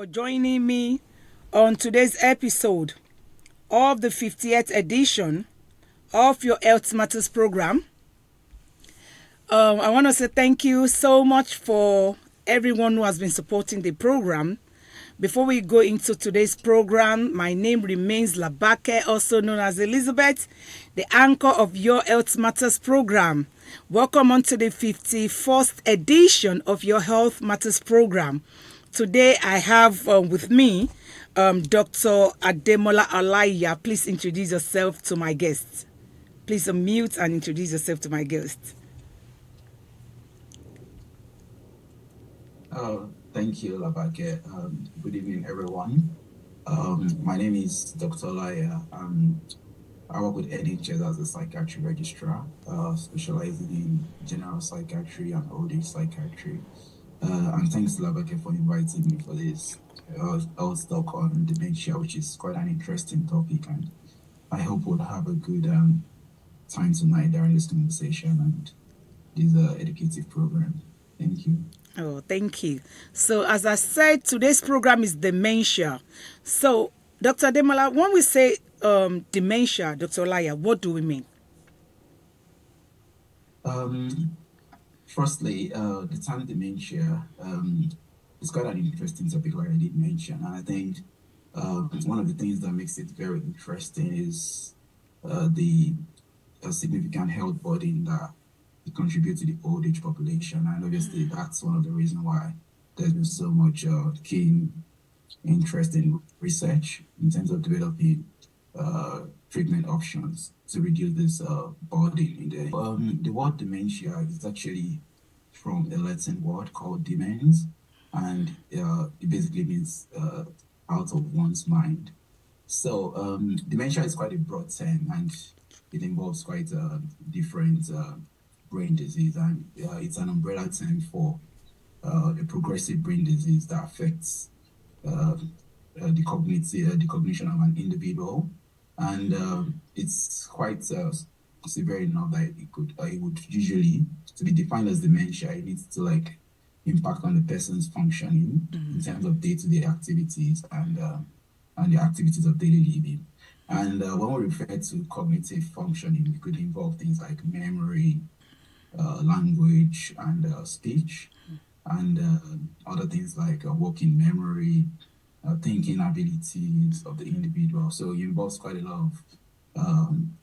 for joining me on today's episode of the 50th edition of your Health Matters program. I want to say thank you so much for everyone who has been supporting the program. Before we go into today's program, my name remains Labake, also known as Elizabeth, the anchor of your Health Matters program. Welcome on to the 51st edition of your Health Matters program. Today I have with me Dr. Ademola Alaya. Please introduce yourself to my guests. Please unmute and introduce yourself to my guests. Thank you, Labake. Good evening, everyone. My name is Dr. Laya. I work with NHS as a psychiatry registrar, specializing in general psychiatry and old age psychiatry. And thanks, Labake, for inviting me for this. I'll talk on dementia, which is quite an interesting topic, and I hope we'll have a good time tonight during this conversation and this educative program. Thank you. Oh, thank you. So, as I said, today's program is dementia. So, Dr. Ademola, when we say dementia, Dr. Olaya, what do we mean? Um, Firstly, the term dementia is quite an interesting topic, like I did mention. And I think one of the things that makes it very interesting is the significant health burden that it contributes to the old age population. And obviously, that's one of the reasons why there's been so much keen interest in research in terms of developing treatment options to reduce this burden in the word dementia is actually from a Latin word called demens, and it basically means out of one's mind. So dementia is quite a broad term, and it involves quite different brain disease, and it's an umbrella term for a progressive brain disease that affects uh, the cognition of an individual, and it's quite severe enough that it would usually, to be defined as dementia, it needs to like impact on the person's functioning in terms of day-to-day activities and the activities of daily living. And when we refer to cognitive functioning, it could involve things like memory, language, and speech, and other things like working memory, thinking abilities of the individual. So it involves quite a lot of um,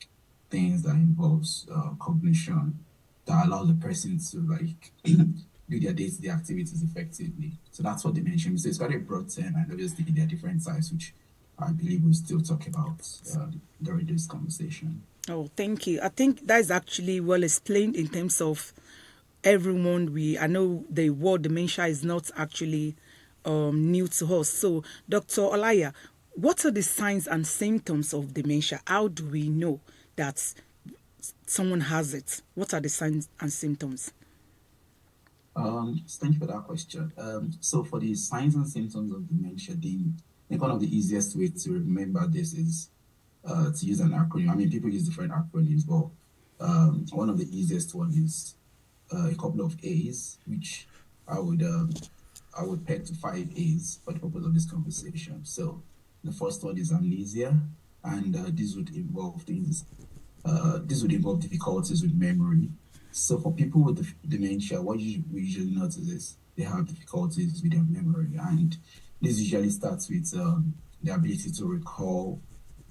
things that involves cognition that allows the person to like do their day-to-day activities effectively. So that's what they mentioned. So it's quite a broad term, and obviously there are different types, which I believe we'll still talk about during this conversation. Oh, thank you. I think that is actually well explained in terms of everyone. I know the word dementia is not actually new to us. So, Dr. Olaya, what are the signs and symptoms of dementia? How do we know that someone has it? What are the signs and symptoms? Thank you for that question. So for the signs and symptoms of dementia, I think one of the easiest way to remember this is to use an acronym. I mean, people use different acronyms, but one of the easiest one is a couple of A's, which I would um, I would peg to five A's for the purpose of this conversation. So the first one is amnesia, and this would involve difficulties with memory. So for people with dementia, we usually notice is they have difficulties with their memory, and this usually starts with the ability to recall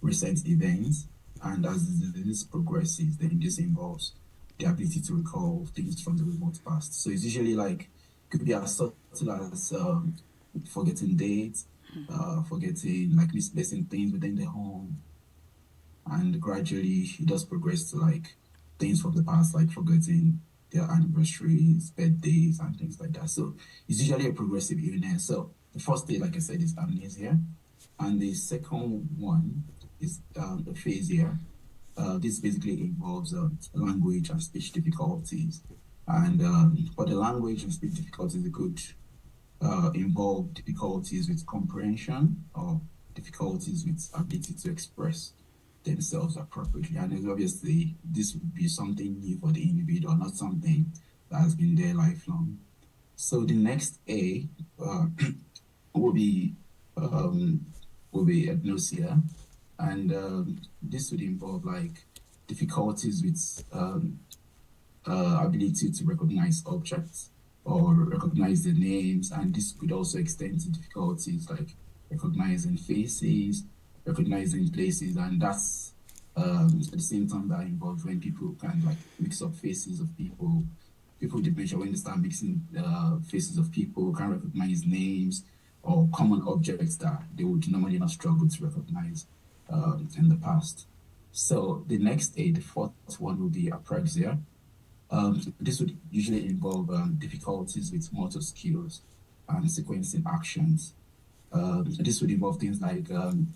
recent events. And as the disease progresses, then this involves the ability to recall things from the remote past. So it's usually like could be as subtle as forgetting dates, forgetting like misplacing things within the home, and gradually it does progress to like things from the past, like forgetting their anniversaries, birthdays, and things like that. So it's usually a progressive illness. So the first stage, like I said, is amnesia, and the second one is aphasia. This basically involves language and speech difficulties. And for the language and speech difficulties, it could involve difficulties with comprehension or difficulties with ability to express themselves appropriately. And obviously, this would be something new for the individual, not something that has been there lifelong. So the next A will be um, will be agnosia, and this would involve like difficulties with ability to recognize objects or recognize the names, and this could also extend to difficulties like recognizing faces, recognizing places, and that's at the same time that involves when people can like mix up faces of people. People with dementia, when they start mixing faces of people, can recognize names or common objects that they would normally not struggle to recognize in the past. So the next aid, the fourth one will be apraxia. This would usually involve difficulties with motor skills and sequencing actions. This would involve things like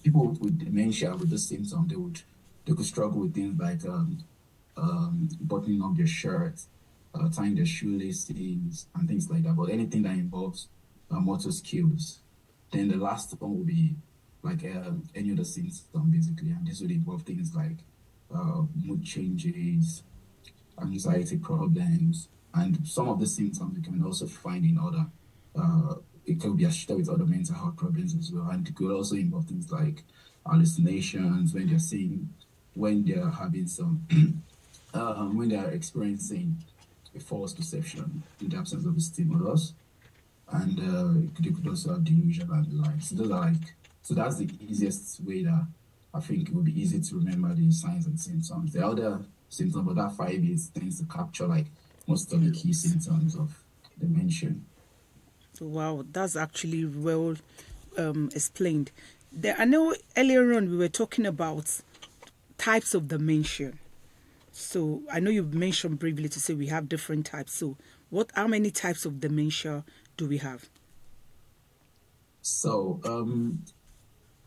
people with dementia with this symptom, they could struggle with things like buttoning up their shirt, tying their shoelaces, and things like that. But anything that involves motor skills. Then the last one will be like any other symptom, basically, and this would involve things like mood changes, anxiety problems, and some of the symptoms you can also find in other. It could be associated with other mental health problems as well, and it could also involve things like hallucinations when they're having some, when they're experiencing a false perception in the absence of a stimulus, and they could also have delusion and the like. So those are like, so that's the easiest way that I think it would be easy to remember the signs and symptoms. The other symptoms, but that 5 years tends to capture like most of the key Yes. symptoms of dementia. Wow, that's actually well explained. I know earlier on we were talking about types of dementia. So I know you've mentioned briefly to say we have different types. So how many types of dementia do we have? So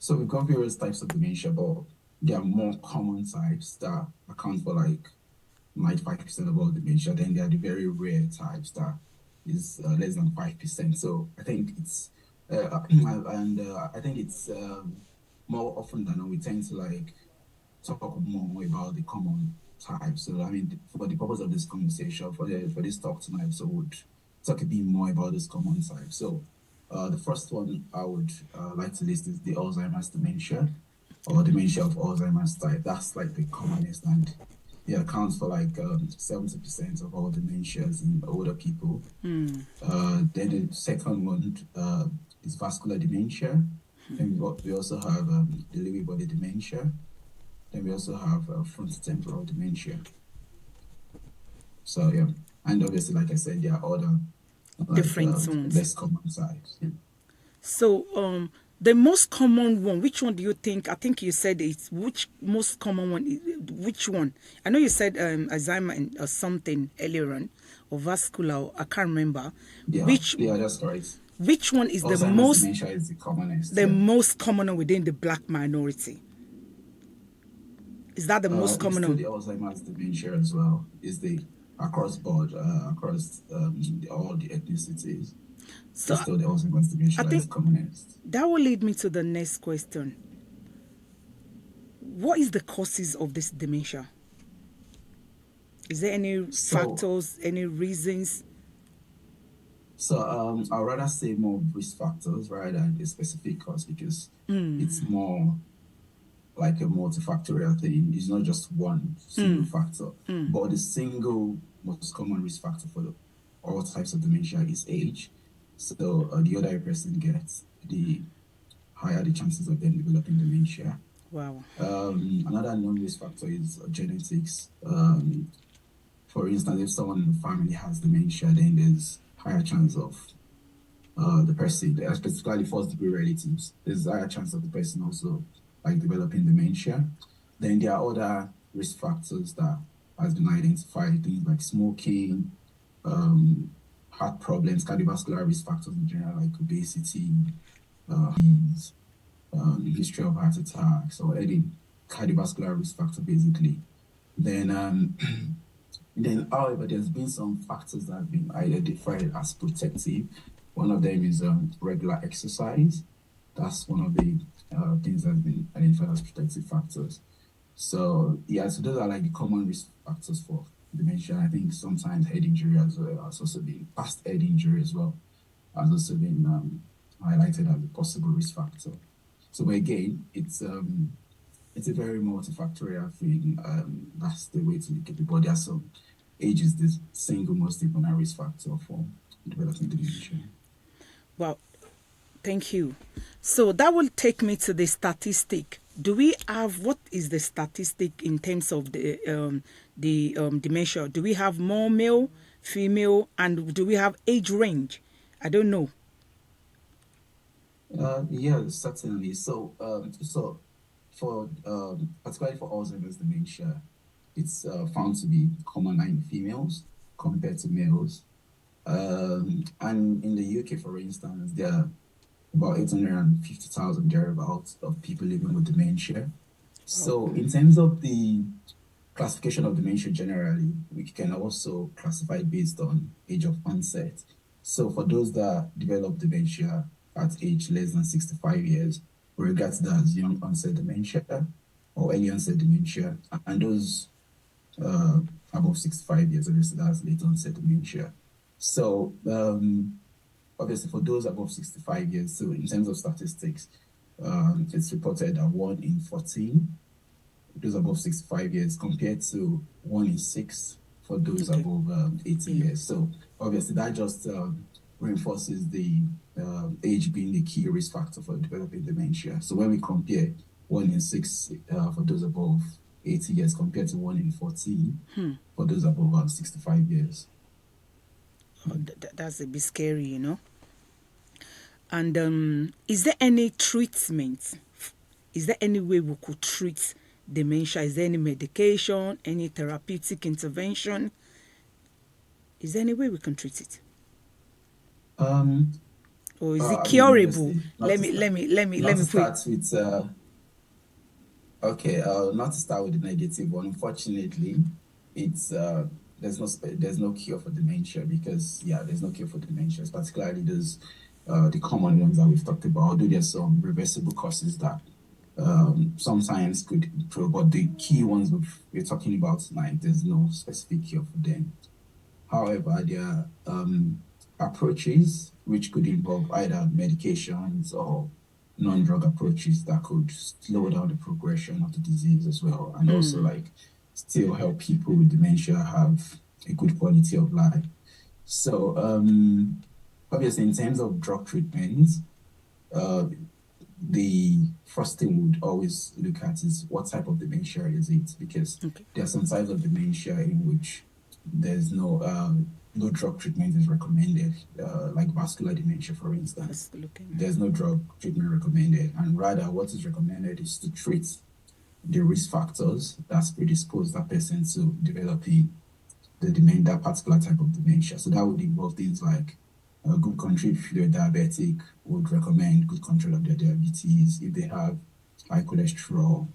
so we've got various types of dementia, but there are more common types that account for like 95% of all dementia. Then there are the very rare types that is less than 5%. So I think it's and I think it's more often than not we tend to like talk more about the common types. So I mean, for the purpose of this conversation, for this talk tonight, so we'll talk a bit more about this common type. So the first one I would like to list is the Alzheimer's dementia or dementia of Alzheimer's type. That's like the commonest, and it accounts for like 70% of all dementias in older people. Then the second one is vascular dementia. And we also have the Lewy body dementia. Then we also have frontotemporal dementia. So yeah, and obviously, like I said, there are other like Different ones. less common types. Yeah. So the most common one, which one do you think? I think you said it's which most common one. Which one? I know you said Alzheimer or something earlier on, or vascular. I can't remember. Yeah, Which yeah, that's right. which one is Alzheimer's dementia is the commonest. the Yeah. most common within the black minority? Is that the most It's common still one? the Alzheimer's dementia as well. Is the across board, across all the ethnicities. So It's still the Alzheimer's I dementia that is think commonest. that will lead me to the next question. What is the causes of this dementia? Is there any So, factors, any reasons? so I'd rather say more risk factors rather than a specific cause because it's more like a multifactorial thing. It's not just one single factor, but the single most common risk factor for all types of dementia is age. So the older a person gets, the higher the chances of them developing dementia. Wow. Another known risk factor is genetics. For instance, if someone in the family has dementia, then there's higher chance of the person, specifically first degree relatives, there's a higher chance of the person also like developing dementia. Then there are other risk factors that has been identified, things like smoking, um, heart problems, cardiovascular risk factors in general, like obesity, disease, history of heart attacks, or any cardiovascular risk factor, basically. Then, then, however, there's been some factors that have been identified as protective. One of them is regular exercise. That's one of the things that have been identified as protective factors. So yeah, so those are like the common risk factors for dementia. I think sometimes head injury as well has also been past head injury as well has also been highlighted as a possible risk factor. So again, it's a very multifactorial thing. That's the way to look at it. But there's some age is the single most important risk factor for developing dementia. Well, thank you. So that will take me to the statistic. Do we have, what is the statistic in terms of the dementia? Do we have more male, female, and do we have age range? I don't know. Yeah, certainly. So for particularly for Alzheimer's dementia, it's found to be commoner in females compared to males. And in the UK, for instance, there are about 850,000 thereabouts of people living with dementia. Wow. So in terms of the classification of dementia generally, we can also classify it based on age of onset. So for those that develop dementia at age less than 65 years, we regard that as young onset dementia or early onset dementia, and those uh, above 65 years, obviously that's late onset dementia. So obviously for those above 65 years, so in terms of statistics, it's reported that 1 in 14 those above 65 years compared to 1 in 6 for those Okay. above 80 Yeah. years. So obviously that just reinforces the age being the key risk factor for developing dementia. So when we compare 1 in 6 for those above 80 years compared to 1 in 14 for those above 65 years. Oh, that's a bit scary, you know. And is there any treatment? Is there any way we could treat dementia? Is there any medication, any therapeutic intervention? Is there any way we can treat it? Um, Or is it I mean, curable? obviously, Let not me to put it. start with okay, not to start with the negative one. Unfortunately, it's there's no cure for dementia because yeah, there's no cure for dementia, particularly those the common ones that we've talked about. Although there's some reversible causes that sometimes could improve, but the key ones we're talking about tonight, there's no specific cure for them. However, there are approaches which could involve either medications or non-drug approaches that could slow down the progression of the disease as well, and also like still help people with dementia have a good quality of life. So, obviously, in terms of drug treatments, uh, the first thing we'd always look at is what type of dementia is it, because Okay. there are some types of dementia in which there's no drug treatment is recommended, like vascular dementia, for instance. Let's look in. There's no drug treatment recommended, and rather what is recommended is to treat the risk factors that's predispose that person to developing the dementia, that particular type of dementia. So that would involve things like good control if they're diabetic, would recommend good control of their diabetes. If they have high cholesterol,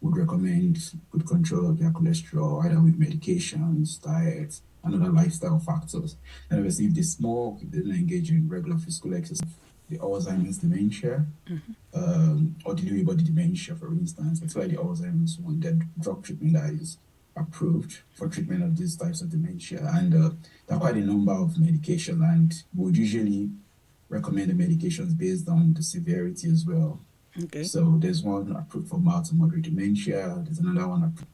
would recommend good control of their cholesterol, either with medications, diet, and other lifestyle factors. And obviously, if they smoke, if they don't engage in regular physical exercise, the Alzheimer's dementia, or the Lewy body dementia, for instance, that's why the Alzheimer's one, the drug treatment that is approved for treatment of these types of dementia. And there are quite a number of medications, and we would usually recommend the medications based on the severity as well. Okay. So there's one approved for mild to moderate dementia. There's another one approved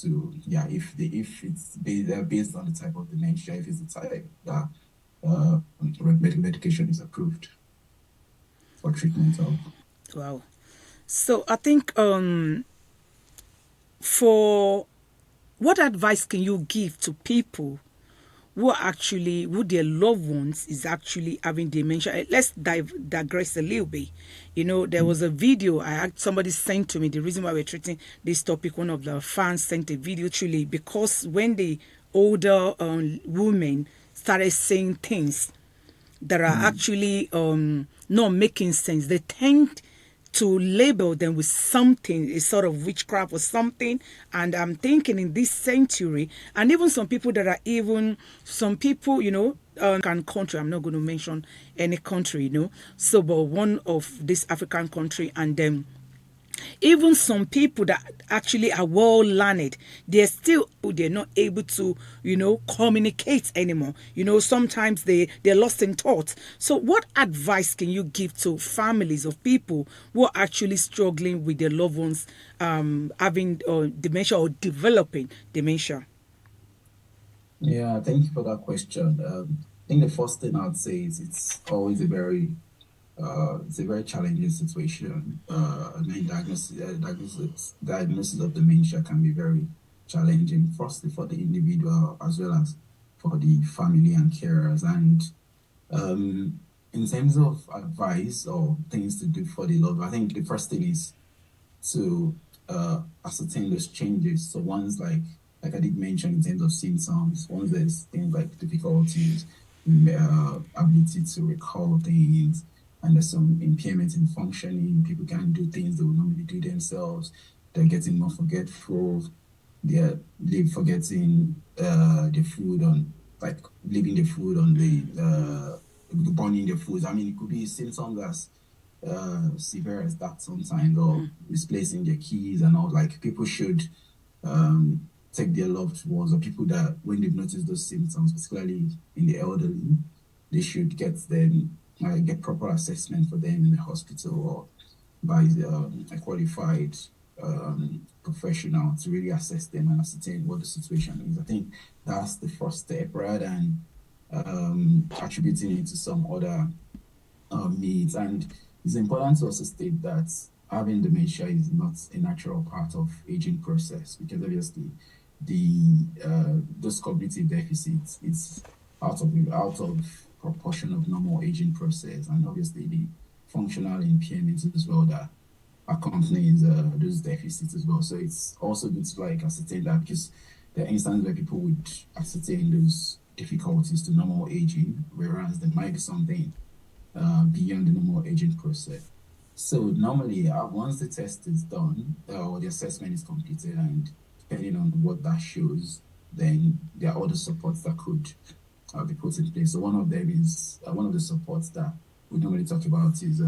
to yeah, if it's they're based on the type of dementia, if it's the type that medication is approved for treatment of. Wow. So I think for what advice can you give to people who their loved ones is actually having dementia? Let's digress a little bit. You know, there was a video I had somebody sent to me. The reason why we're treating this topic, one of the fans sent a video truly because when the older women started saying things that are Mm, actually not making sense, they tend to label them with something, a sort of witchcraft or something. And I'm thinking in this century, and even some people that are even, some people, you know, African country, I'm not going to mention any country, you know, so, but one of this African country, and then Even some people that actually are well learned, they're not able to, communicate anymore. Sometimes they're lost in thought. So what advice can you give to families of people who are actually struggling with their loved ones having dementia or developing dementia? Yeah, thank you for that question. I think the first thing I'd say is it's a very challenging situation. I mean, diagnosis of dementia can be very challenging, firstly for the individual as well as for the family and carers. And um, in terms of advice or things to do for the loved, I think the first thing is to ascertain those changes. So ones like I did mention in terms of symptoms, once there's things like difficulties, ability to recall things, and there's some impairment in functioning. People can't do things they would normally do themselves. They're getting more forgetful. They're forgetting the food on like leaving the food on burning the food. I mean, it could be symptoms as severe as that sometimes, or misplacing their keys and all. Like people should take their loved ones or people that when they've noticed those symptoms, particularly in the elderly, they should get proper assessment for them in the hospital or by a qualified professional to really assess them and ascertain what the situation is. I think that's the first step rather than attributing it to some other needs. And it's important to also state that having dementia is not a natural part of aging process because obviously the those cognitive deficits it's out of proportion of normal aging process, and obviously the functional impairments as well that accompanies those deficits as well. So it's also good to like ascertain that because there are instances where people would ascertain those difficulties to normal aging, whereas there might be something beyond the normal aging process. So normally, once the test is done or the assessment is completed, and depending on what that shows, then there are other supports that could be put in place. So one of them is one of the supports that we normally talk about is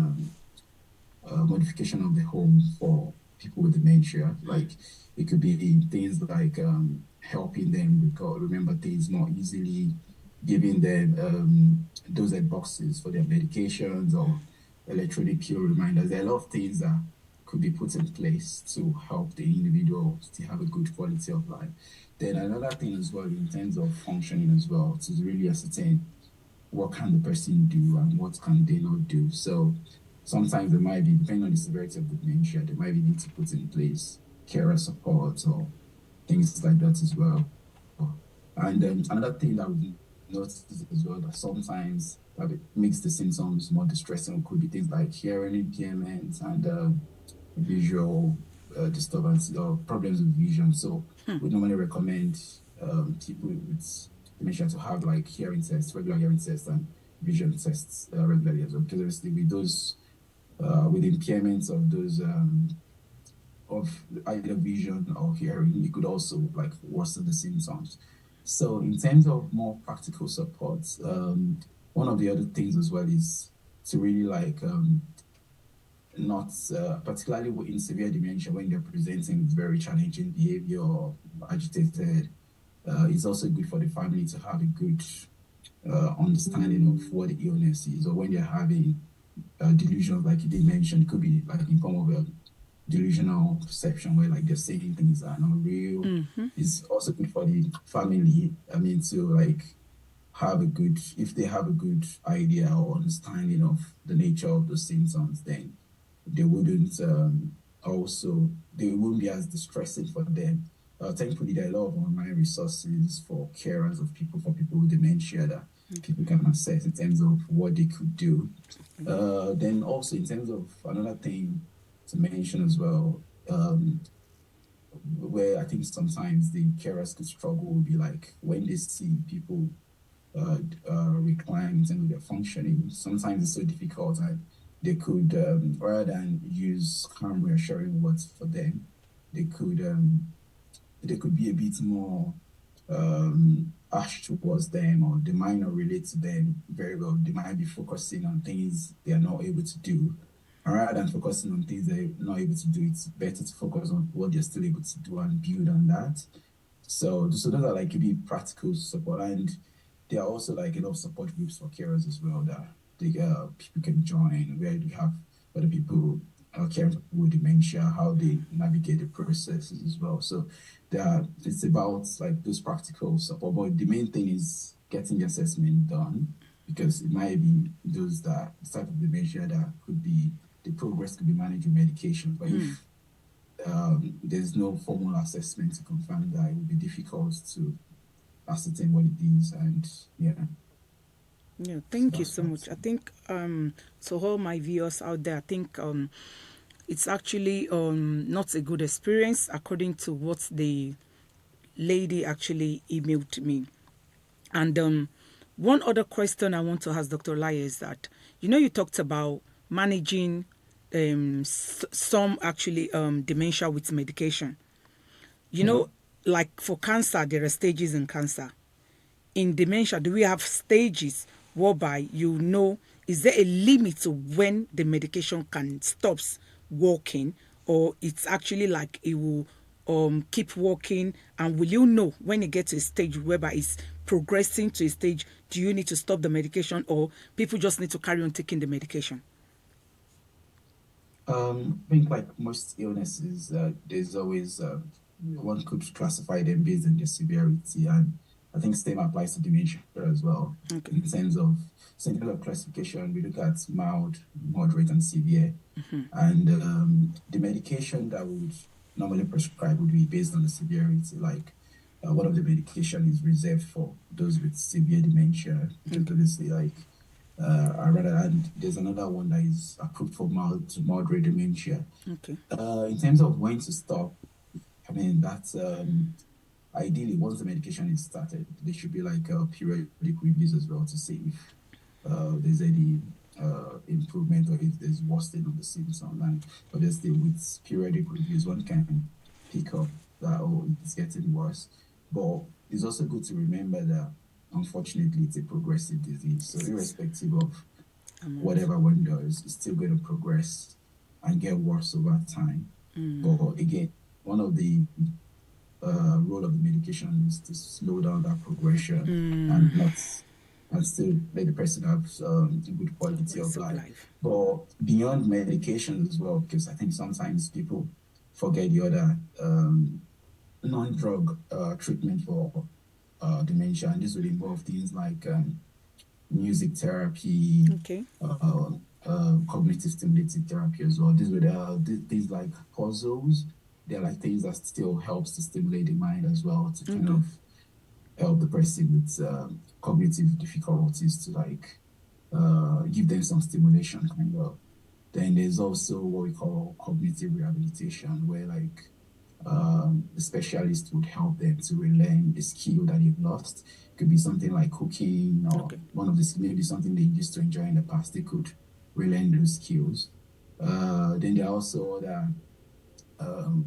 modification of the home for people with dementia. Like it could be things like helping them remember things more easily, giving them dosage boxes for their medications or electronic pill reminders. There are a lot of things that could be put in place to help the individual to have a good quality of life. Then another thing as well in terms of functioning as well to really ascertain what can the person do and what can they not do. So sometimes there might be, depending on the severity of the dementia, there might be need to put in place carer support or things like that as well. And then another thing that we've noticed as well that sometimes that it makes the symptoms more distressing could be things like hearing impairment and visual disturbance or problems with vision. So we normally recommend people with dementia to have like hearing tests, regular hearing tests, and vision tests regularly as well. Because obviously with those with impairments of those of either vision or hearing, it could also like worsen the symptoms. So in terms of more practical support, one of the other things as well is to really like not particularly in severe dementia when they're presenting with very challenging behavior or agitated. It's also good for the family to have a good understanding of what the illness is, or when they're having delusions, like you did mention, it could be like in form of a delusional perception where like they're saying things that are not real. It's also good for the family. I mean, to like if they have a good idea or understanding of the nature of the symptoms, then they wouldn't they wouldn't be as distressing for them. Thankfully, there are a lot of online resources for carers of people for people with dementia that people can access in terms of what they could do. Then also in terms of another thing to mention as well, where I think sometimes the carers could struggle will be like when they see people recline in terms of their functioning. Sometimes it's so difficult, and they could rather than use calm, reassuring words for them, they could um, they could be a bit more harsh towards them, or they might not relate to them very well. They might be focusing on things they are not able to do, And rather than focusing on things they're not able to do, it's better to focus on what they're still able to do and build on that. So those are like maybe practical support, and there are also like a lot of support groups for carers as well that people can join, where you have other people caring for people with dementia, how they navigate the processes as well. So it's about like those practical support, but the main thing is getting the assessment done, because it might be those that the type of dementia that could be the progress could be managed with medication, but if there's no formal assessment to confirm that, it will be difficult to ascertain what it is. And yeah, Yeah, so thank you that's so what. much. I think to all my viewers out there, I think it's actually not a good experience according to what the lady actually emailed me. And one other question I want to ask Dr. Lai is that, you talked about managing some actually dementia with medication. You Yeah. know, like for cancer, there are stages in cancer. In dementia, do we have stages whereby is there a limit to when the medication can stops working, or it's actually like it will keep working, and will you know when it gets to a stage whereby it's progressing to a stage, do you need to stop the medication, or people just need to carry on taking the medication? I think like most illnesses, there's always one could classify them based on their severity, and I think same applies to dementia as well. Okay. In terms of classification, we look at mild, moderate, and severe, and the medication that we would normally prescribe would be based on the severity. Like one of the medication is reserved for those with severe dementia, because Okay. obviously like and there's another one that is approved for mild to moderate dementia. Okay. In terms of when to stop, I mean, that's ideally once the medication is started, there should be like periodic reviews as well to see if there's any improvement or if there's worsening of the symptoms. And obviously, with periodic reviews, one can pick up that, oh, it's getting worse. But it's also good to remember that unfortunately, it's a progressive disease. So, irrespective of Amount. whatever one does, it's still going to progress and get worse over time. But again, one of the role of the medication is to slow down that progression and not and still let the person have a good quality of Quality of life. life. But beyond medications as well, because I think sometimes people forget the other non-drug treatment for dementia, and this would involve things like music therapy, Okay. cognitive stimulative therapy as well. These would things like puzzles. They're like things that still helps to stimulate the mind as well, to kind Okay. of help the person with cognitive difficulties, to like give them some stimulation kind of. Then there's also what we call cognitive rehabilitation, where like the specialist would help them to relearn the skill that they've lost. It could be something like cooking, or Okay. one of the maybe something they used to enjoy in the past. They could relearn those skills. Then there are also other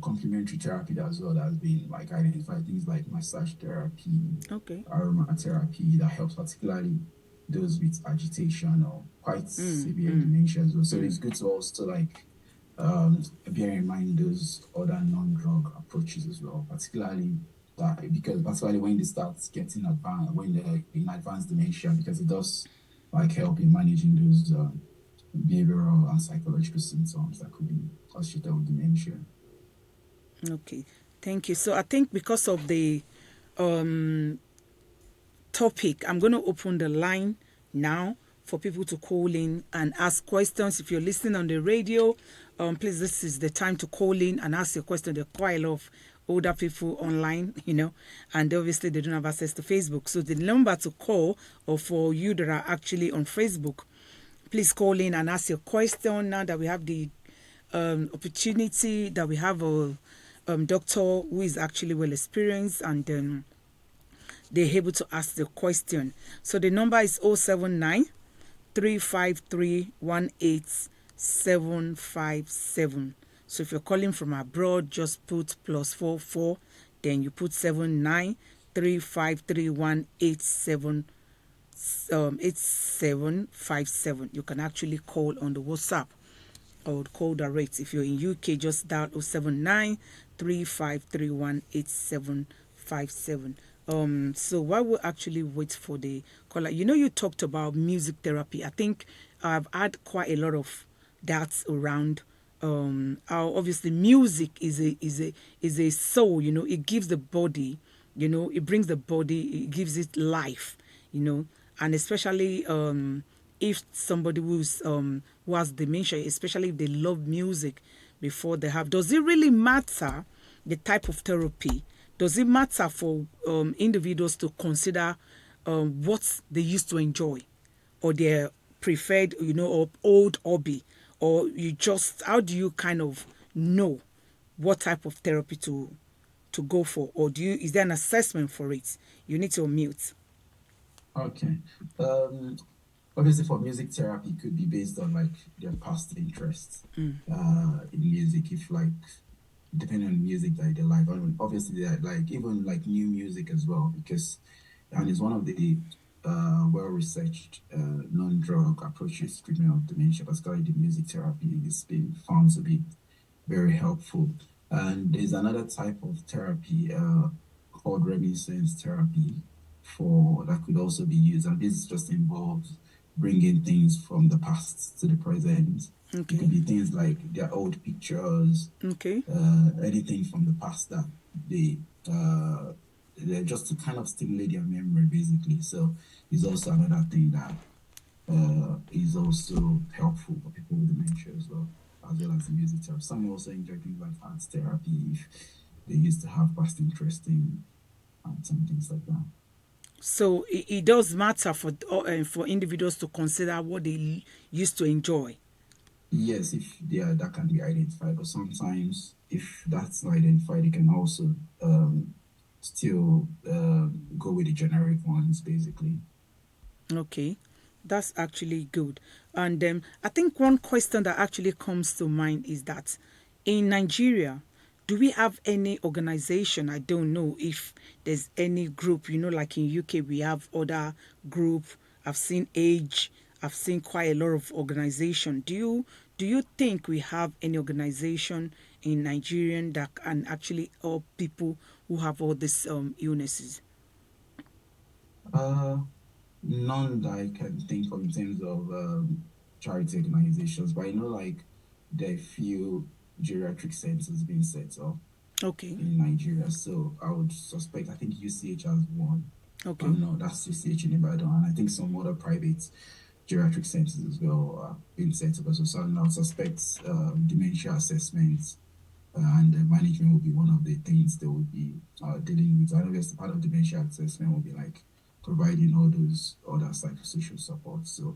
complementary therapy that as well that has been like identified, things like massage therapy, Okay. aromatherapy, that helps particularly those with agitation or quite severe dementia as well. So it's good to also like bear in mind those other non-drug approaches as well, particularly that, because particularly when they start getting advanced, when they're in advanced dementia, because it does like help in managing those behavioral and psychological symptoms that could be associated with dementia. Okay. Thank you. So I think because of the topic, I'm going to open the line now for people to call in and ask questions. If you're listening on the radio, please, this is the time to call in and ask your question. There are quite a lot of older people online, and obviously they don't have access to Facebook. So the number to call, or for you that are actually on Facebook, please call in and ask your question. Now that we have the opportunity, that we have a doctor who is actually well experienced, and they're able to ask the question. So the number is 079 353 18757. So if you're calling from abroad, just put +44, then you put 79 353 18757. You can actually call on the WhatsApp. or call direct. If you're in UK, just dial 079 3531 8757. So while we actually wait for the caller, you talked about music therapy. I think I've had quite a lot of that around. How obviously music is a soul. It gives the body, it brings the body, it gives it life. you know and especially if somebody who has dementia, especially if they love music before they have, does it really matter the type of therapy? Does it matter for individuals to consider what they used to enjoy, or their preferred, or old hobby? Or you just, how do you kind of know what type of therapy to go for? Or is there an assessment for it? You need to mute. Okay. Um, Obviously, for music therapy, it could be based on like their past interests in music. If like depending on music that they like, obviously they like even like new music as well, because and it's one of the well-researched non-drug approaches to treatment of dementia, particularly the music therapy, is being found to be very helpful. And there's another type of therapy called reminiscence therapy for that could also be used. And this just involves bringing things from the past to the present. It could Okay. be things like their old pictures, Okay. anything from the past that they they're just to kind of stimulate their memory basically. So it's also another thing that is also helpful for people with dementia as well as the music therapy. Some also enjoy things like art therapy if they used to have past interest in arts and things like that. So it does matter for individuals to consider what they used to enjoy. Yes, if that can be identified, but sometimes if that's not identified, they can also still go with the generic ones basically. Okay, that's actually good. And I think one question that actually comes to mind is that in Nigeria, do we have any organization? I don't know if there's any group, like in UK, we have other group. I've seen age, I've seen quite a lot of organization. Do you think we have any organization in Nigerian that can actually help people who have all these illnesses? Uh, None that I can think of in terms of charity organizations, but I know like there are few geriatric centers being set up Okay. in Nigeria. So I would suspect, I think UCH has one. Oh Okay. no, that's UCH in Ibadan. And I think some other private geriatric centers as well are being set up as well. So I would suspect dementia assessments and management will be one of the things they will be dealing with. I guess part of dementia assessment will be like providing all those other psychosocial support. So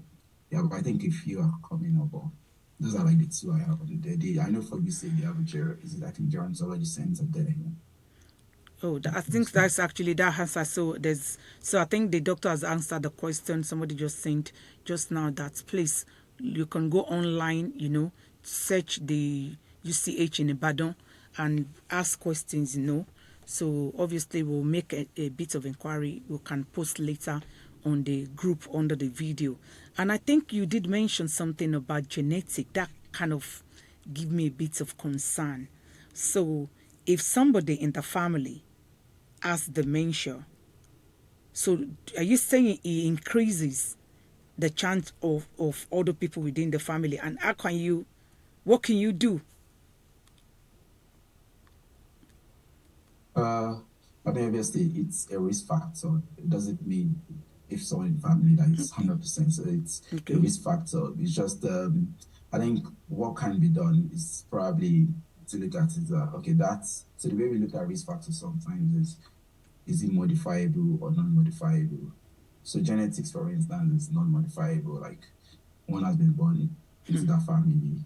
yeah, but I think if you are coming up, or those are like the two I have on I know for you say they have a is it I think gerontology center there. Yeah. Oh, I I think think so. that's actually that answer. So I think the doctor has answered the question somebody just sent just now. That please, you can go online, search the UCH in Ibadan and ask questions. So obviously we'll make a bit of inquiry. We can post later on the group under the video. And I think you did mention something about genetic that kind of give me a bit of concern. So if somebody in the family has dementia, so are you saying it increases the chance of other people within the family? And what can you do? Uh, I mean, obviously, it's a risk factor. It doesn't mean if someone in family that is Okay. 100%. So it's a Okay. risk factor. It's just, I think what can be done is probably to look at it. Okay, so the way we look at risk factors sometimes is it modifiable or non-modifiable? So genetics, for instance, is non-modifiable. Like one has been born into that family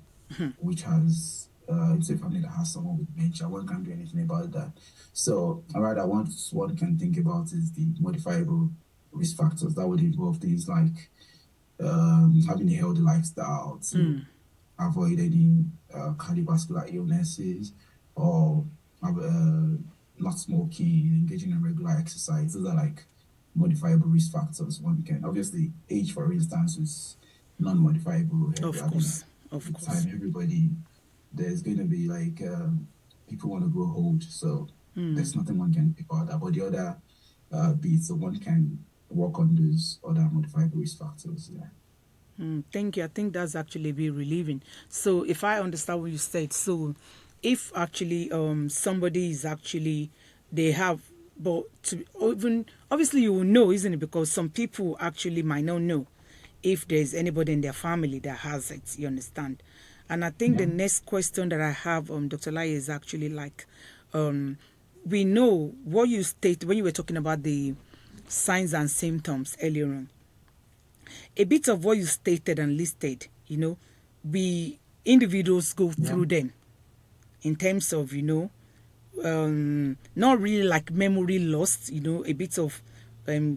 which has it's a family that has someone with dementia. One can't do anything about that. So rather what one can think about is the modifiable risk factors that would involve things like having a healthy lifestyle to avoid any cardiovascular illnesses or not smoking, engaging in regular exercise. Those are like modifiable risk factors. One can obviously age, for instance, is non-modifiable. Of I mean, course. Of with course. time, everybody, there's going to be like people want to grow old. So Mm. there's nothing one can do about that. But the other bits, so one can work on those other modifiable risk factors. Yeah. Thank you. I think that's actually be relieving. So if I understand what you said, so if actually somebody is actually they have, but to even obviously you will know, isn't it? Because some people actually might not know if there's anybody in their family that has it. You understand? And I think the Yeah. next question that I have, Dr. Lai, is actually like, um, we know what you stated when you were talking about the signs and symptoms earlier on, a bit of what you stated and listed, we individuals go Yeah. through them in terms of, not really like memory loss, a bit of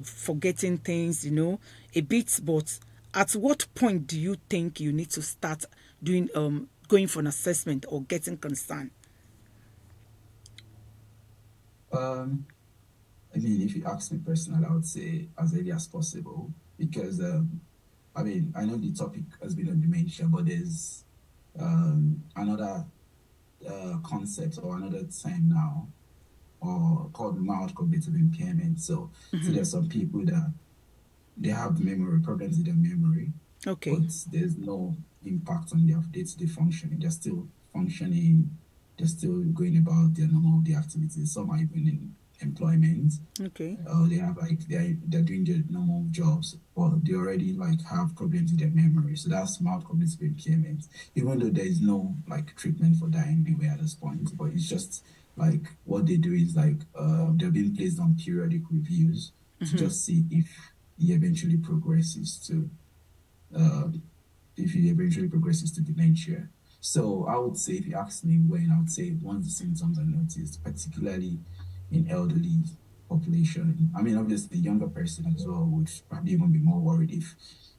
forgetting things, a bit, but at what point do you think you need to start doing, going for an assessment or getting concerned? Um, I mean, if you ask me personally, I would say as early as possible because I mean, I know the topic has been on dementia, but there's another concept or another term now, or called mild cognitive impairment. So there's some people that they have memory problems in their memory, Okay. but there's no impact on their day-to-day functioning. They're still functioning, they're still going about their normal day activities. Some are even in employment. Okay. They have like they're doing their normal jobs, but they already like have problems with their memory. So that's mild cognitive impairment. Even though there is no like treatment for that anyway at this point, but it's just like what they do is like they're being placed on periodic reviews to just see uh, if it eventually progresses to dementia. So I would say, if you ask me when, I would say once the symptoms are noticed, particularly in elderly population. I mean, obviously, the younger person as well would probably even be more worried if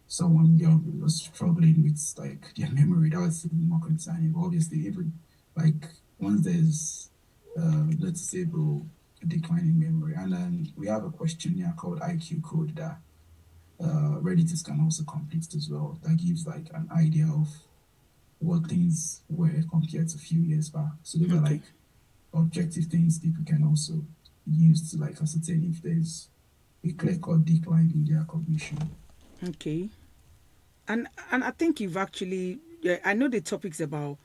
someone young was struggling with like their memory. That was even more concerning. But obviously, even like once there's noticeable decline in memory, and then we have a questionnaire called IQ code that Redditor can also complete as well. That gives like an idea of what things were compared to a few years back. So those are Okay. like objective things people can also use to like ascertain if there's a clear-cut decline in their cognition. Okay. And I think you've actually, yeah, I know the topic's about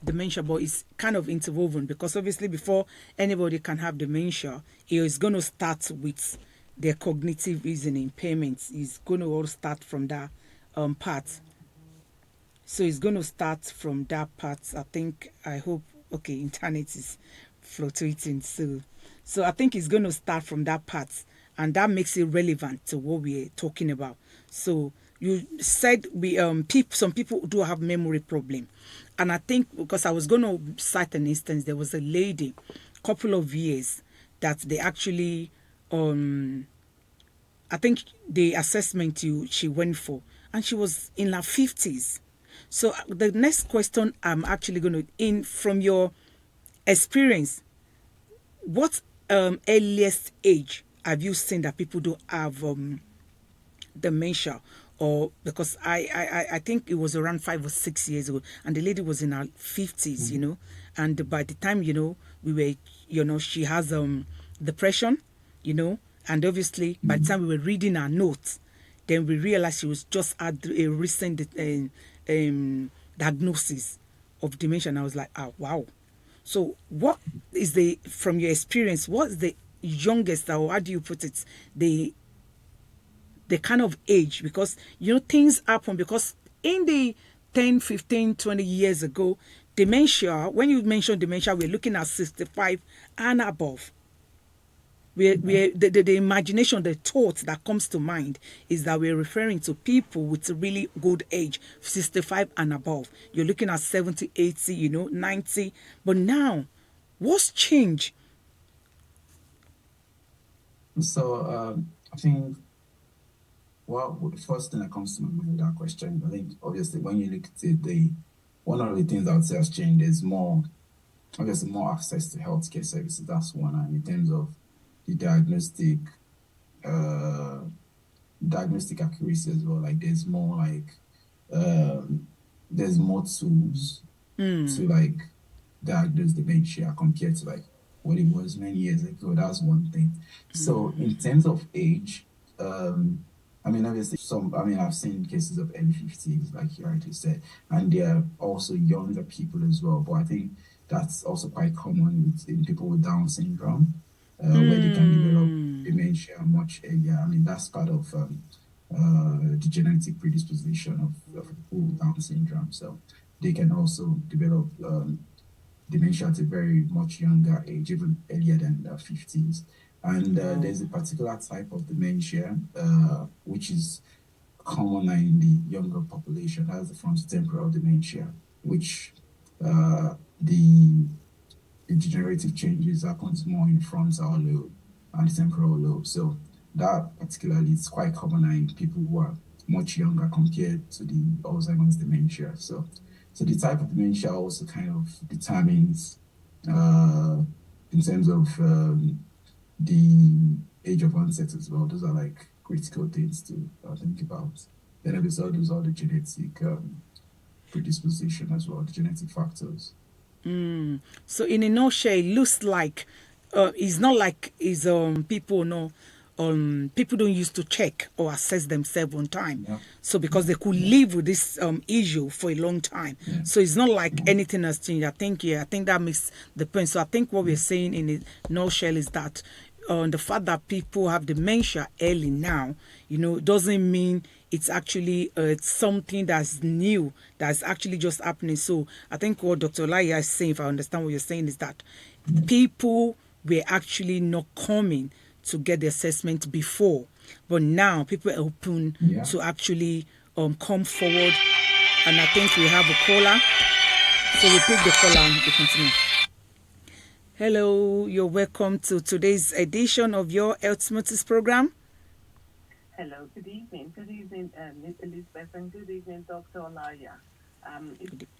dementia, but it's kind of interwoven because obviously before anybody can have dementia, it is going to start with their cognitive reasoning impairments. It's going to all start from that part. So it's going to start from that part. I think, I hope, okay, internet is fluctuating. So I think it's going to start from that part. And that makes it relevant to what we're talking about. So you said some people do have memory problem. And I think because I was going to cite an instance, there was a lady, couple of years that they actually I think the assessment she went for, and she was in her 50s. So the next question I'm actually going to, in from your experience, what earliest age have you seen that people do have dementia? Or because I think it was around 5 or 6 years ago, and the lady was in her 50s, Mhm. and by the time we were, she has depression, you know, and obviously by the Mhm. time we were reading her notes, then we realized she was just had a recent diagnosis of dementia. And I was like, ah, wow. So, what is from your experience, what's the youngest, or how do you put it, the kind of age? Because, things happen because in the 10, 15, 20 years ago, dementia, when you mention dementia, we're looking at 65 and above. Yeah. The imagination, the thought that comes to mind is that we're referring to people with a really good age, 65 and above. You're looking at 70, 80, 90. But now, what's changed? So I think well, the first thing that comes to my mind with that question, I think obviously when you look at it, the one of the things I would say has changed is more obviously more access to healthcare services. That's one, and in terms of the uh diagnostic accuracy as well. Like there's more like there's more tools Mm. to like diagnose dementia compared to like what it was many years ago. That's one thing. So in terms of age, um, I mean, obviously I mean, I've seen cases of early 50s, like you rightly said, and there are also younger people as well. But I think that's also quite common in people with Down syndrome, where they can develop Mm. dementia much earlier. I mean, that's part of the genetic predisposition of people with Down syndrome. So they can also develop dementia at a very much younger age, even earlier than the 50s. And Oh. there's a particular type of dementia, which is common in the younger population. That's the frontotemporal dementia, which the degenerative changes happens more in frontal lobe and temporal lobe. So that particularly is quite common in people who are much younger compared to the Alzheimer's dementia. So the type of dementia also kind of determines uh, in terms of the age of onset as well. Those are like critical things to think about. Then there's all the genetic predisposition as well, the genetic factors. So in a nutshell, it looks like it's not like is people know people don't used to check or assess themselves on time. Yeah, So because they could yeah, live with this issue for a long time. yeah. So it's not like Yeah. anything has changed. I think that makes the point. So I think what we're saying in a nutshell is that the fact that people have dementia early now, doesn't mean it's actually it's something that's new, that's actually just happening. So I think what Dr. Olaya is saying, if I understand what you're saying, is that people were actually not coming to get the assessment before, but now people are open Yeah. to actually come forward. And I think we have a caller, so we pick the caller and we continue. Hello, you're welcome to today's edition of your Health Matters program. Hello, good evening. Good evening, Miss Elizabeth, and good evening, Dr. Olaya.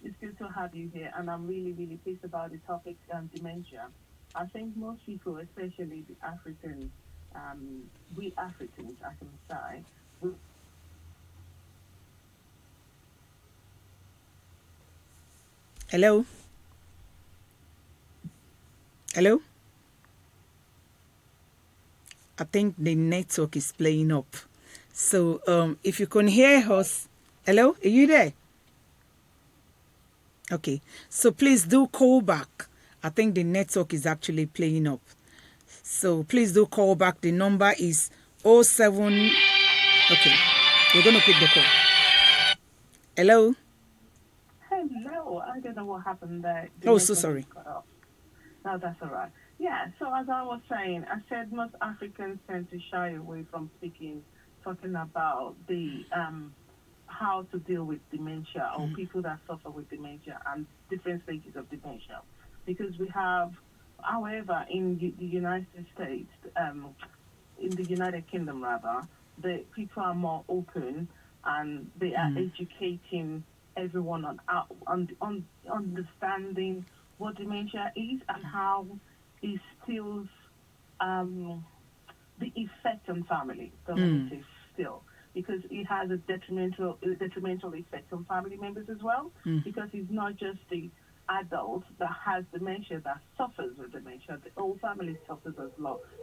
It's good to have you here, and I'm really, really pleased about the topic, dementia. I think most people, especially the Africans, we Africans, I can say, we Hello, hello. I think the network is playing up. So if you can hear us, hello, are you there? Okay, so please do call back. I think the network is actually playing up. So please do call back. The number is 07. Okay, we're going to pick the call. Hello. hello. I don't know what happened there. The Oh, so network sorry. just cut off. No, that's all right. Yeah, so as I was saying, I said most Africans tend to shy away from talking about the how to deal with dementia or people that suffer with dementia and different stages of dementia. Because we have, however, in the United States, in the United Kingdom rather, the people are more open and they are educating everyone on understanding what dementia is and how it stills um, the effect on family, let me say still, because it has a detrimental effect on family members as well, because it's not just the adult that has dementia that suffers with dementia, the whole family suffers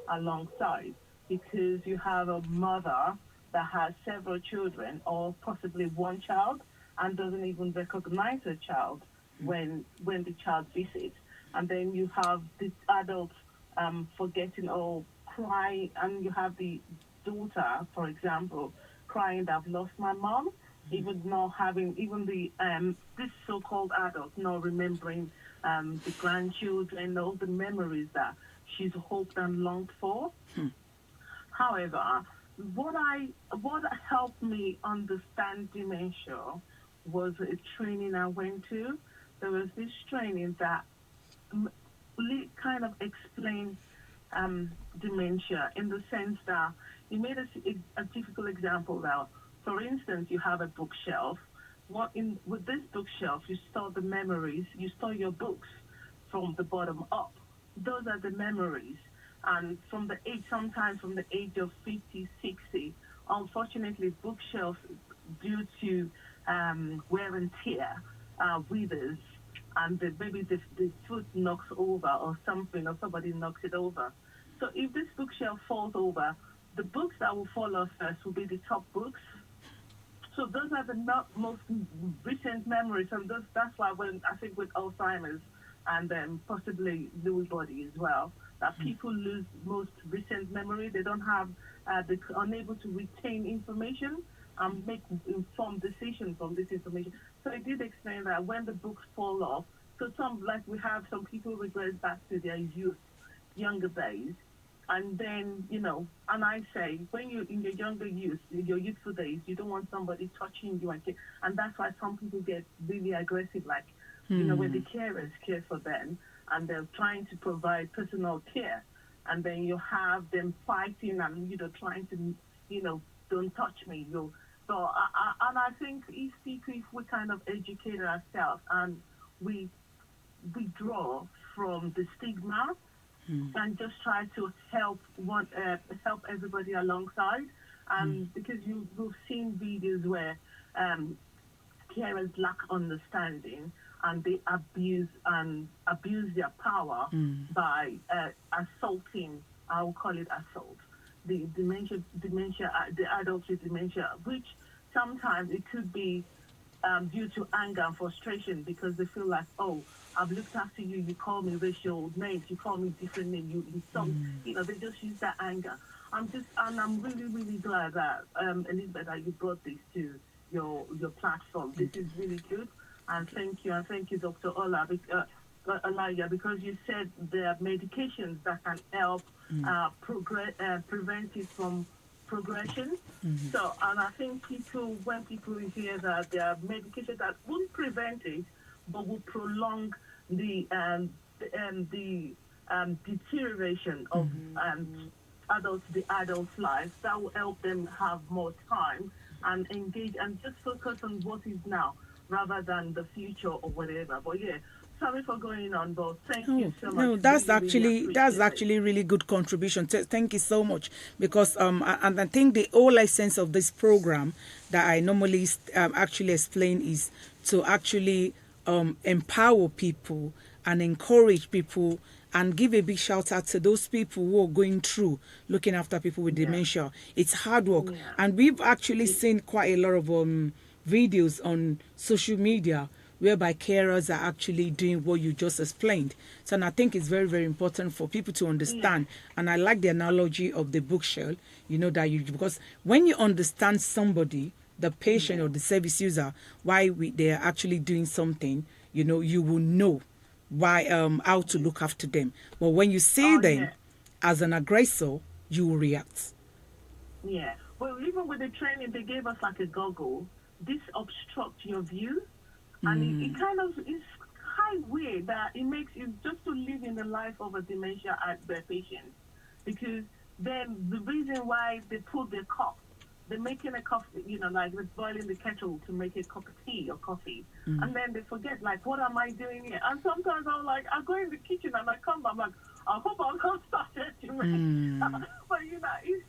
alongside, because you have a mother that has several children or possibly one child and doesn't even recognize her child when the child visits, and then you have the adult forgetting or crying, and you have the daughter, for example, crying that I've lost my mom, even not having even the this so-called adult not remembering the grandchildren, all the memories that she's hoped and longed for. However, what helped me understand dementia was a training I went to. There was this training that kind of explained dementia in the sense that he made a difficult example now. For instance, you have a bookshelf. What in with this bookshelf, you store the memories, you store your books from the bottom up. Those are the memories. And from the age, sometimes from the age of 50, 60, unfortunately, bookshelves, due to wear and tear withers, and maybe the foot knocks over or something, or somebody knocks it over. So if this bookshelf falls over, the books that will fall off first will be the top books. So those are the most recent memories, and that's why when I think with Alzheimer's and possibly Lewy body as well, that people lose most recent memory. They don't have, they're unable to retain information and make informed decisions from this information. So I did explain that when the books fall off, so some, like we have some people regress back to their youth, younger days, and then, and I say, when you're in your younger youth, your youthful days, you don't want somebody touching you, and that's why some people get really aggressive, like, when the carers care for them, and they're trying to provide personal care, and then you have them fighting and, trying to, don't touch me. And I think if we kind of educate ourselves and we withdraw from the stigma, and just try to help everybody alongside. Because we've seen videos where carers lack understanding and they abuse their power by assaulting. I will call it assault. The dementia, the adults with dementia, which sometimes it could be due to anger and frustration, because they feel like, oh, I've looked after you, you call me racial names, you call me different names, you insult, they just use that anger. I'm really, really glad that, Elizabeth, that you brought this to your platform. This is really good, and thank you, Dr. Olaya, because you said there are medications that can help prevent it from progression. So, and I think when people hear that there are medications that won't prevent it, but will prolong the deterioration of the adult's life, that will help them have more time and engage and just focus on what is now rather than the future or whatever. But yeah, sorry for going on, but thank you so much. No, that's actually really good contribution. Thank you so much, because and I think the whole essence of this program that I normally actually explain is to actually empower people and encourage people and give a big shout out to those people who are going through looking after people with dementia. It's hard work, and we've actually seen quite a lot of videos on social media whereby carers are actually doing what you just explained. So, and I think it's very, very important for people to understand. And I like the analogy of the bookshelf, because when you understand somebody, the patient or the service user, why they are actually doing something, you will know why how to look after them. But when you see them as an aggressor, you will react. Yeah. Well, even with the training, they gave us like a goggle. This obstructs your view. And it kind of is kind of weird that it makes you just to live in the life of a dementia patient. Because then the reason why they put their cup, they're making a coffee, like they're boiling the kettle to make a cup of tea or coffee. And then they forget, like, what am I doing here? And sometimes I'm like, I go in the kitchen and I come back, I'm like, I hope I'm not started to make But, it's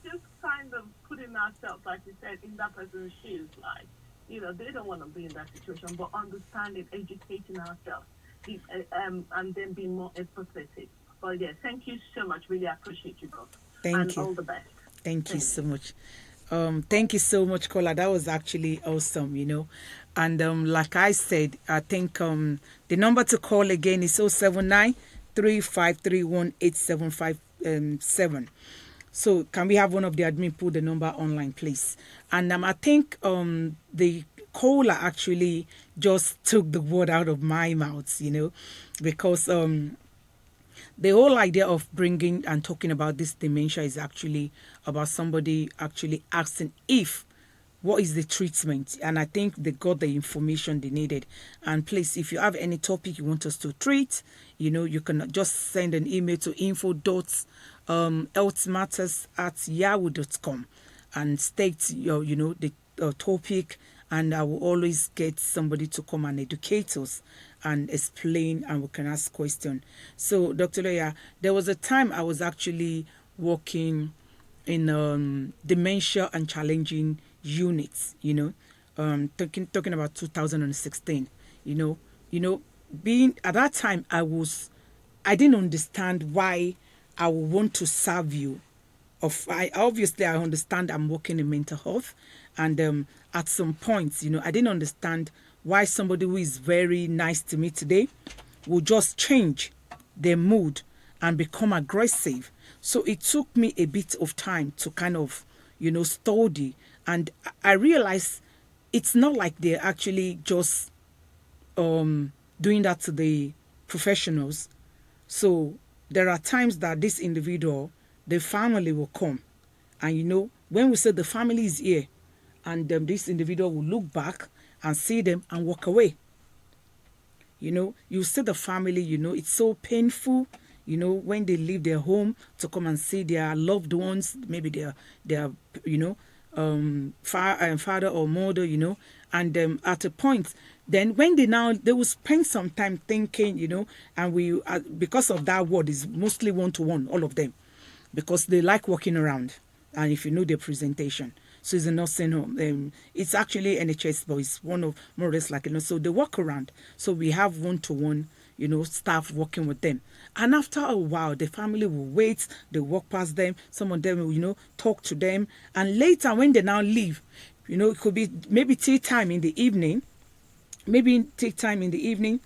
just kind of putting ourselves, like you said, in that person's shoes, like, they don't want to be in that situation, but understanding, educating ourselves, and then being more empathetic. But yeah, thank you so much. Really appreciate you both. Thank you. All the best. Thank you so much. Thank you so much, Kola. That was actually awesome, And like I said, I think the number to call again is 079 3531 8757. So can we have one of the admin put the number online, please? And I think the caller actually just took the word out of my mouth, because the whole idea of bringing and talking about this dementia is actually about somebody actually asking what is the treatment, and I think they got the information they needed. And please, if you have any topic you want us to treat, you can just send an email to info.healthmatters@yahoo.com and state your the topic, and I will always get somebody to come and educate us and explain, and we can ask questions. So, Dr. Loya, there was a time I was actually working in dementia and challenging units, talking about 2016. You know, you know, being at that time, I didn't understand why I would want to serve you. I obviously I understand I'm working in mental health, and at some points, I didn't understand why somebody who is very nice to me today will just change their mood and become aggressive. So it took me a bit of time to kind of, study, and I realized it's not like they're actually just doing that to the professionals. So there are times that this individual, the family will come. And when we say the family is here, and this individual will look back and see them and walk away. You see the family, it's so painful, when they leave their home to come and see their loved ones, maybe their father or mother, and at a point, then when they will spend some time thinking, and we because of that word is mostly one-to-one, all of them, because they like walking around, and if you know their presentation. So it's a nursing home. It's actually NHS, but it's one of more or less like, so they walk around. So we have one-to-one, staff working with them. And after a while, the family will wait, they walk past them, some of them will, talk to them. And later when they now leave, it could be maybe tea time in the evening. Maybe take time in the evening,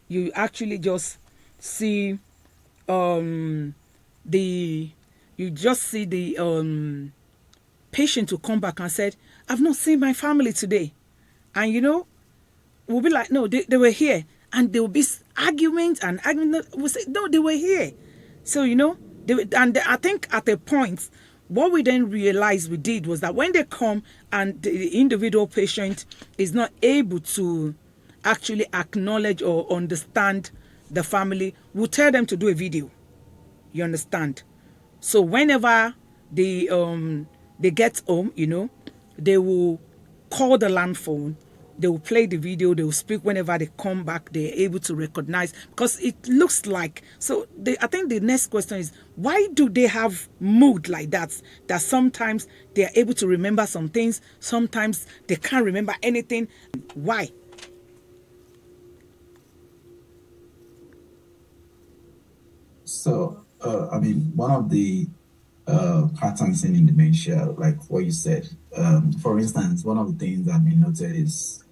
you actually just see the you just see the patient to come back and said, I've not seen my family today. And we'll be like, no, they were here. And there will be argument and argument. We'll say, no, they were here. So, I think at a point, what we then realized we did was that when they come and the individual patient is not able to actually acknowledge or understand the family, we'll tell them to do a video. You understand? So whenever they get home, they will call the land phone, they will play the video, they will speak. Whenever they come back, they're able to recognize, because it looks like, so I think the next question is, why do they have mood like that sometimes they are able to remember some things, sometimes they can't remember anything? Why? So, I mean, one of the patterns in dementia, like what you said, for instance, one of the things that we noted is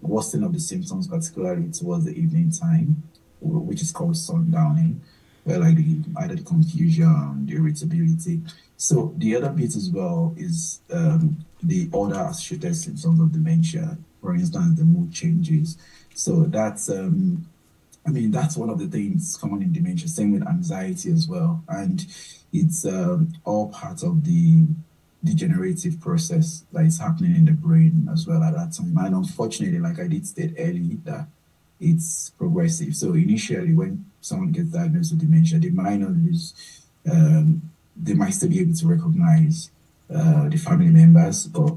worsening of the symptoms, particularly towards the evening time, which is called sundowning, where like either the confusion, the irritability. So the other bit as well is the other associated symptoms of dementia, for instance, the mood changes. So that's I mean, that's one of the things common in dementia, same with anxiety as well. And it's all part of the degenerative process that is happening in the brain as well at that time. And unfortunately, like I did state early, that it's progressive. So initially, when someone gets diagnosed with dementia, they might not lose, they might still be able to recognize the family members, but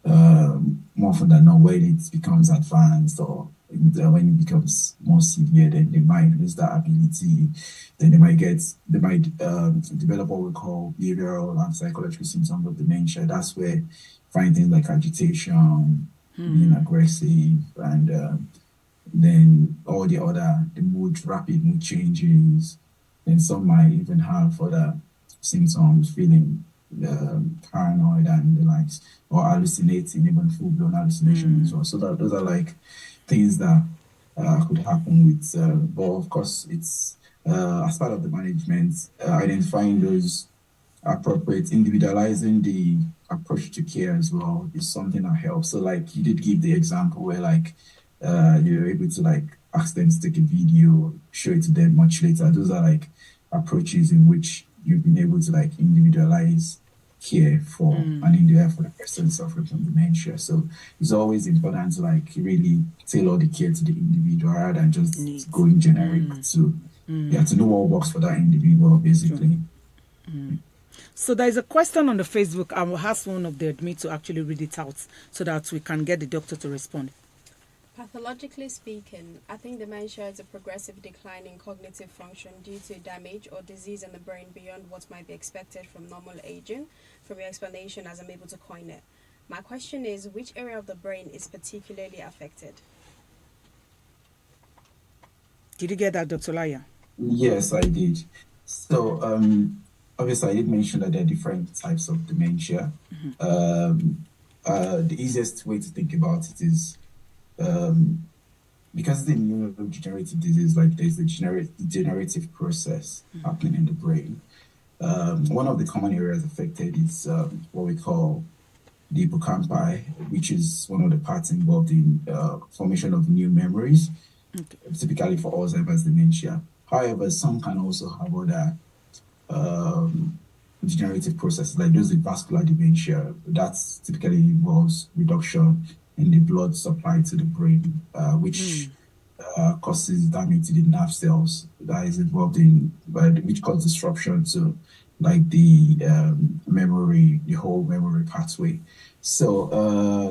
more often than not, when it becomes advanced or when it becomes more severe, then they might lose that ability. Then they might develop what we call behavioral and psychological symptoms of dementia. That's where you find things like agitation, being aggressive, and then all the rapid mood changes. Then some might even have other symptoms, feeling paranoid and the likes, or hallucinating, even full-blown hallucination as well. So those are like things that could happen with, but of course it's as part of the management, identifying those appropriate, individualizing the approach to care as well is something that helps. So like you did give the example where like you're able to like ask them to take a video, show it to them much later. Those are like approaches in which you've been able to like individualize care for an individual, for the person suffering from dementia. So it's always important to like really tailor the care to the individual rather than just going generic to to know what works for that individual basically. So there is a question on the Facebook. I will ask one of the admins to actually read it out so that we can get the doctor to respond. Pathologically speaking, I think dementia is a progressive decline in cognitive function due to damage or disease in the brain beyond what might be expected from normal aging, from your explanation as I'm able to coin it. My question is, which area of the brain is particularly affected? Did you get that, Dr. Laya? Yes, I did. So, obviously, I did mention that there are different types of dementia. Um, the easiest way to think about it is um, because it's a neurodegenerative disease, like there's a degenerative process happening in the brain. One of the common areas affected is what we call the hippocampi, which is one of the parts involved in formation of new memories, typically for Alzheimer's dementia. However, some can also have other um, degenerative processes, like those with vascular dementia. That typically involves reduction in the blood supply to the brain, which causes damage to the nerve cells that is involved in, which cause disruption to like the memory, the whole memory pathway. So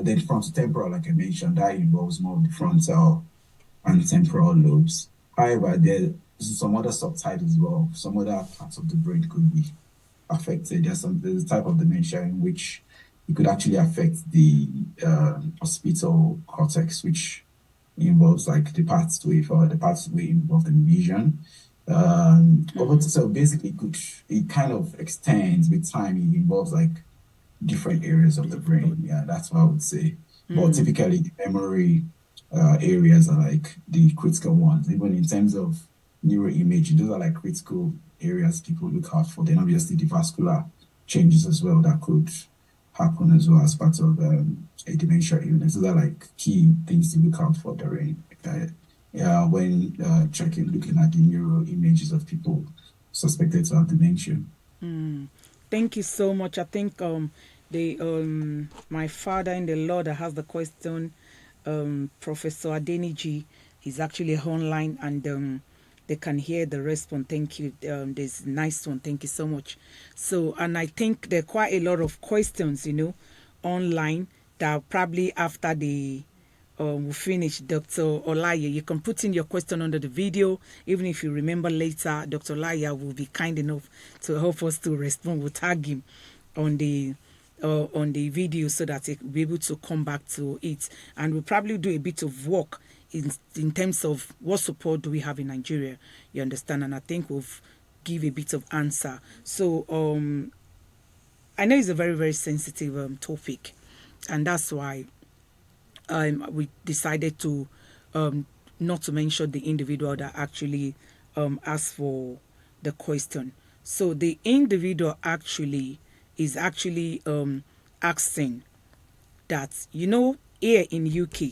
then frontotemporal, like I mentioned, that involves more of the frontal and temporal lobes. However, there's some other subtypes as well. Some other parts of the brain could be affected. There's a type of dementia in which it could actually affect the occipital cortex, which involves like the pathway involved in vision. So basically, it kind of extends with time. It involves like different areas of the brain. Yeah, that's what I would say. But typically, the memory areas are like the critical ones, even in terms of neuroimaging. Those are like critical areas people look out for. Then obviously the vascular changes as well that could happen as well as part of a dementia illness. Those are like key things to look out for during when looking at the neuroimages of people suspected to have dementia. Thank you so much. I think the my father in the Lord that has the question, Professor Adeniji, is actually online, and they can hear the response. Thank you. There's a nice one. Thank you so much. So, and I think there are quite a lot of questions, online that probably after the we finish, Dr. Olaya, you can put in your question under the video. Even if you remember later, Dr. Olaya will be kind enough to help us to respond. We'll tag him on the video so that he'll be able to come back to it. And we'll probably do a bit of work in terms of what support do we have in Nigeria. You understand? And I think we'll give a bit of answer. So I know it's a very, very sensitive topic. And that's why we decided to not to mention the individual that actually asked for the question. So the individual actually is actually asking that, here in UK,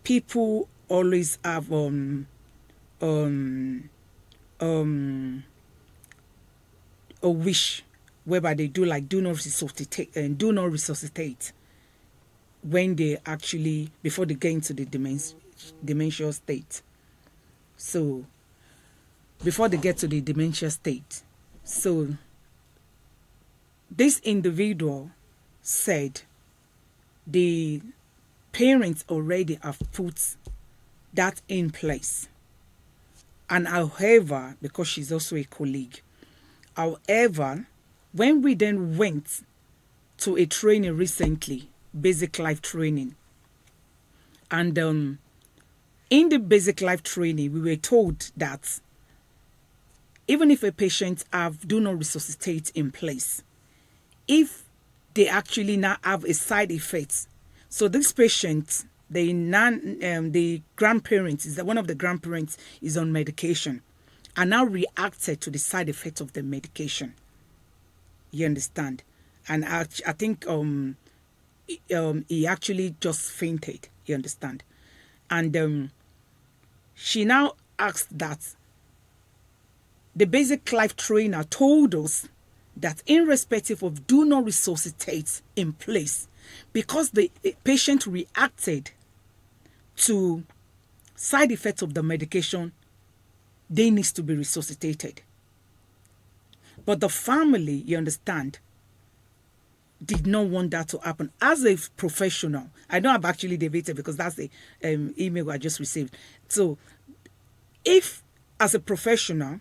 people always have a wish whereby they do like do not resuscitate when they actually before they get into the dementia state. So before they get to the dementia state, so this individual said the parents already have put that in place, and however, because she's also a colleague, however, when we then went to a training recently, basic life training, and in the basic life training we were told that even if a patient have do not resuscitate in place, if they actually now have a side effect, so this patient, the grandparents, is that one of the grandparents is on medication and now reacted to the side effect of the medication. You understand? And I think he actually just fainted. You understand? And she now asked that the basic life trainer told us that irrespective of do not resuscitate in place, because the patient reacted to side effects of the medication, they needs to be resuscitated. But the family, you understand, did not want that to happen. As a professional, I know I've actually debated because that's the email I just received. So if as a professional,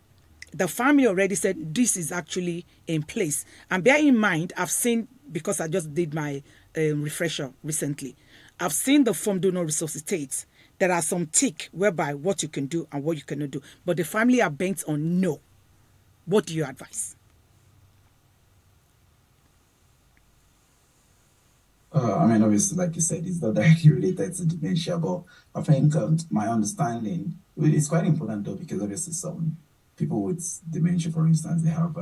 the family already said this is actually in place, and bear in mind, I've seen because I just did my refresher recently. I've seen the form do not resuscitate. There are some tick whereby what you can do and what you cannot do. But the family are bent on no. What do you advise? I mean, obviously, like you said, it's not directly related to dementia, but I think my understanding it's quite important though, because obviously some people with dementia, for instance, they have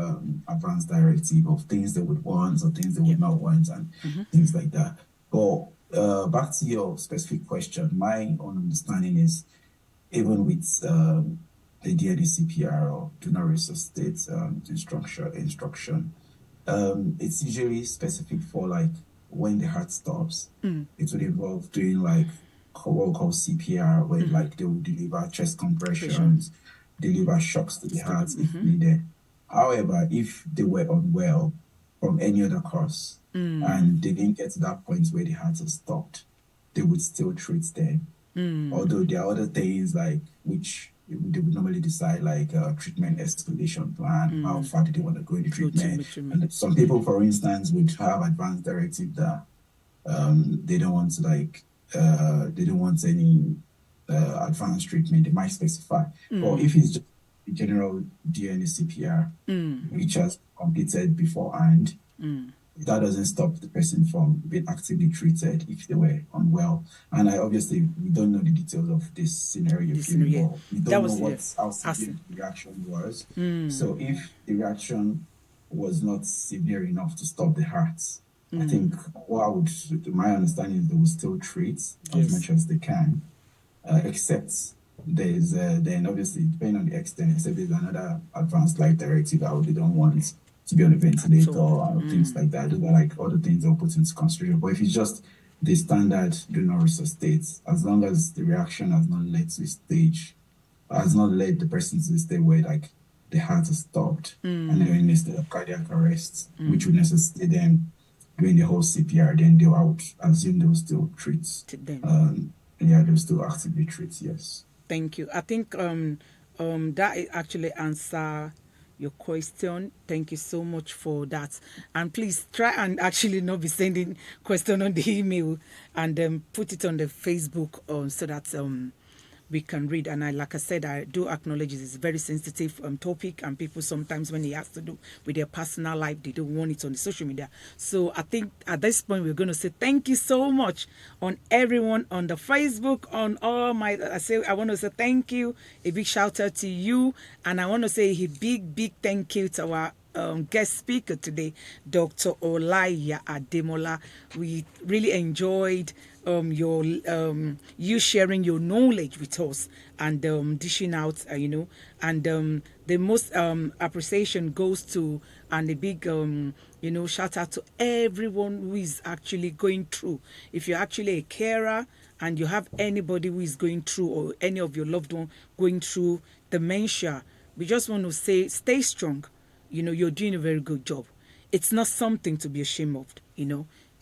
advanced directive of things they would want or things they would not want and things like that. But back to your specific question, my own understanding is even with the DNA CPR or do not resuscitate instruction, it's usually specific for like when the heart stops. It would involve doing like what we call CPR, where like they will deliver chest compressions, deliver shocks to the heart if needed. However, if they were unwell from any other cause and they didn't get to that point where the heart has stopped, they would still treat them. Although there are other things like which they would normally decide, like treatment escalation plan, how far do they want to go into treatment. And some people, for instance, would have advanced directive that they don't want to they don't want any advanced treatment. They might specify. But if it's just a general DNA CPR, which has completed beforehand, that doesn't stop the person from being actively treated if they were unwell. And obviously we don't know the details of this scenario. But we don't know how severe the reaction was. So if the reaction was not severe enough to stop the heart, I think my understanding is they will still treat as much as they can, except there's then obviously depending on the extent, except there's another advanced life directive that they don't want to be on a ventilator or things like that. Those are like other things they'll put into consideration. But if it's just the standard do not resuscitate, as long as the reaction has not led to a stage, has not led the person to the state where like the heart has stopped and they're in a state of cardiac arrest, which would necessitate them doing the whole CPR, then I would assume they'll still treat. They'll still actively treat, yes. Thank you. I think that actually answer your question. Thank you so much for that. And please try and actually not be sending question on the email and put it on the Facebook so that we can read. And like I said, I do acknowledge it's a very sensitive topic, and people sometimes when it has to do with their personal life, they don't want it on the social media. So I think at this point we're going to say thank you so much on everyone on the Facebook, on all my I want to say thank you, a big shout out to you, and I want to say a big thank you to our guest speaker today, Dr. Olaiya Ademola. We really enjoyed your you sharing your knowledge with us and dishing out, and the most appreciation goes to, and a big shout out to everyone who is actually going through. If you're actually a carer and you have anybody who is going through, or any of your loved one going through dementia, we just want to say stay strong. You're doing a very good job. It's not something to be ashamed of.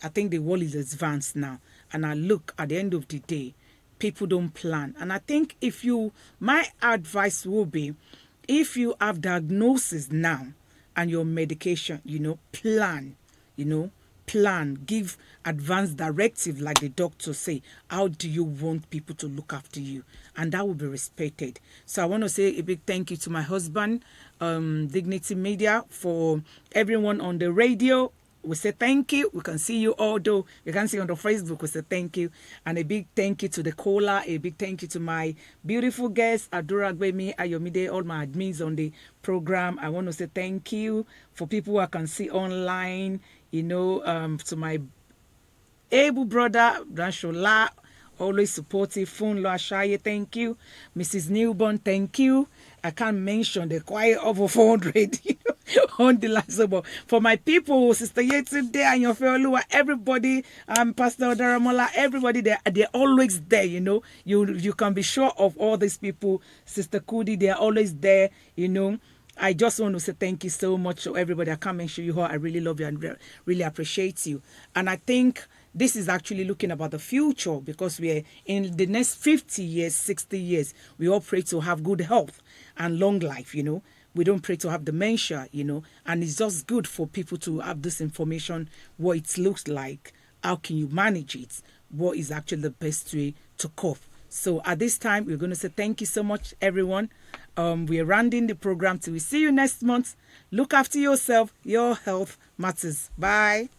I think the world is advanced now. And I look at the end of the day, people don't plan. And I think my advice will be, if you have diagnosis now and your medication, plan, give advanced directive like the doctor say. How do you want people to look after you? And that will be respected. So I want to say a big thank you to my husband, Dignity Media, for everyone on the radio. We say thank you. We can see you, although you can see on the Facebook. We say thank you. And a big thank you to the caller. A big thank you to my beautiful guests, Adora Gbemi, Ayomide, all my admins on the program. I want to say thank you for people who I can see online, to my able brother, Branshola, always supportive, Funlo Ashaye, thank you. Mrs. Newborn, thank you. I can't mention the choir over 400 on the last one. For my people, Sister Yetunde and your fellow, everybody, Pastor Daramola, everybody, they're always there, You can be sure of all these people. Sister Kudi, they're always there, I just want to say thank you so much to everybody. I can't mention you all. I really love you and really appreciate you. And I think this is actually looking about the future, because we're in the next 50 years, 60 years, we all pray to have good health and long life, we don't pray to have dementia, and it's just good for people to have this information, what it looks like, how can you manage it, what is actually the best way to cope. So at this time, we're going to say thank you so much, everyone. We are rounding the program till we see you next month. Look after yourself. Your health matters. Bye.